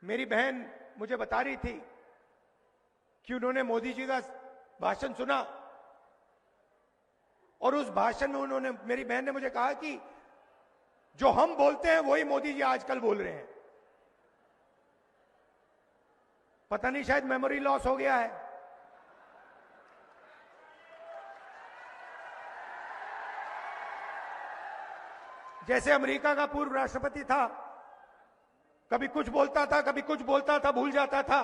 मेरी बहन मुझे बता रही थी कि उन्होंने मोदी जी का भाषण सुना और उस भाषण में उन्होंने, मेरी बहन ने मुझे कहा कि जो हम बोलते हैं वही मोदी जी आजकल बोल रहे हैं। पता नहीं, शायद मेमोरी लॉस हो गया है। जैसे अमेरिका का पूर्व राष्ट्रपति था, कभी कुछ बोलता था, कभी कुछ बोलता था, भूल जाता था,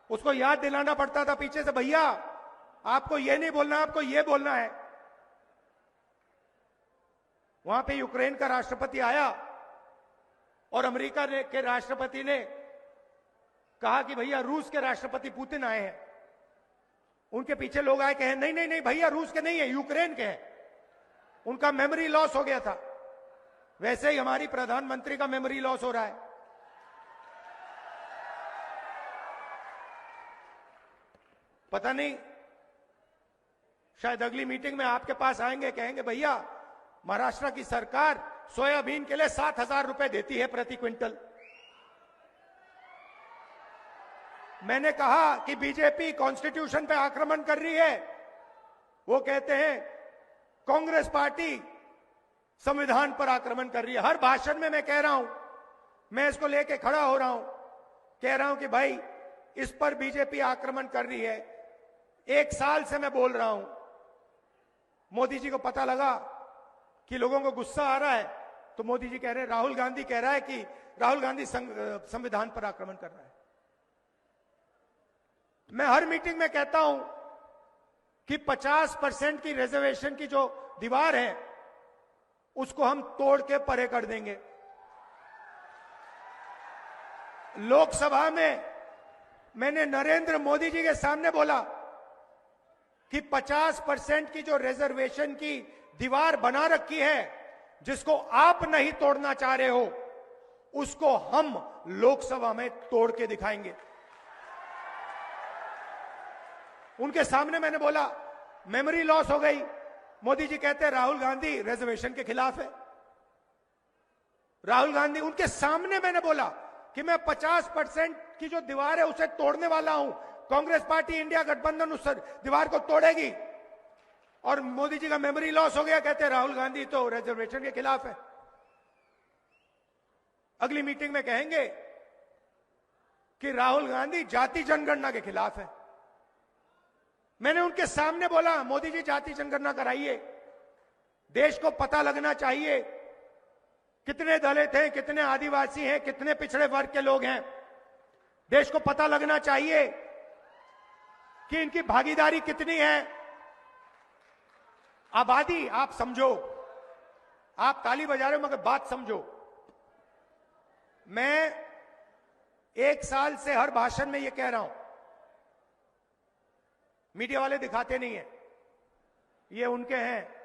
उसको याद दिलाना पड़ता था पीछे से, भैया आपको ये नहीं बोलना, आपको ये बोलना है। वहां पे यूक्रेन का राष्ट्रपति आया और अमेरिका के राष्ट्रपति ने कहा कि भैया रूस के राष्ट्रपति पुतिन आए हैं। उनके पीछे लोग आए, कहे नहीं नहीं नहीं भैया रूस के नहीं है, यूक्रेन के हैं। उनका मेमोरी लॉस हो गया था। वैसे ही हमारी प्रधानमंत्री का मेमोरी लॉस हो रहा है। पता नहीं, शायद अगली मीटिंग में आपके पास आएंगे, कहेंगे भैया महाराष्ट्र की सरकार सोयाबीन के लिए 7,000 रुपए देती है प्रति क्विंटल। मैंने कहा कि बीजेपी कॉन्स्टिट्यूशन पे आक्रमण कर रही है। वो कहते हैं कांग्रेस पार्टी संविधान पर आक्रमण कर रही है। हर भाषण में मैं कह रहा हूं, मैं इसको लेके खड़ा हो रहा हूं, कह रहा हूं कि भाई इस पर बीजेपी आक्रमण कर रही है। 1 साल से मैं बोल रहा हूं। मोदी जी को पता लगा कि लोगों को गुस्सा आ रहा है, तो मोदी जी कह रहे हैं, राहुल गांधी कह रहा है कि राहुल गांधी संविधान पर आक्रमण कर रहा है। मैं हर मीटिंग में कहता हूं कि 50% की रिजर्वेशन की जो दीवार है उसको हम तोड़ के परे कर देंगे। लोकसभा में मैंने नरेंद्र मोदी जी के सामने बोला कि 50% की जो रिजर्वेशन की दीवार बना रखी है, जिसको आप नहीं तोड़ना चाह रहे हो, उसको हम लोकसभा में तोड़ के दिखाएंगे। उनके सामने मैंने बोला, मेमोरी लॉस हो गई। मोदी जी कहते हैं राहुल गांधी रिजर्वेशन के खिलाफ है। राहुल गांधी, उनके सामने मैंने बोला कि मैं 50% की जो दीवार है उसे तोड़ने वाला हूं। कांग्रेस पार्टी इंडिया गठबंधन उस दीवार को तोड़ेगी। और मोदी जी का मेमोरी लॉस हो गया, कहते हैं राहुल गांधी तो रिजर्वेशन के खिलाफ है। अगली मीटिंग में कहेंगे कि राहुल गांधी जाति जनगणना के खिलाफ है। मैंने उनके सामने बोला, मोदी जी जाति जनगणना कराइए, देश को पता लगना चाहिए कितने दलित हैं, कितने आदिवासी हैं, कितने पिछड़े वर्ग के लोग हैं। देश को पता लगना चाहिए कि इनकी भागीदारी कितनी है। आबादी, आप समझो, आप ताली बजा रहे हो मगर बात समझो। मैं 1 साल से हर भाषण में यह कह रहा हूं, मीडिया वाले दिखाते नहीं है, ये उनके हैं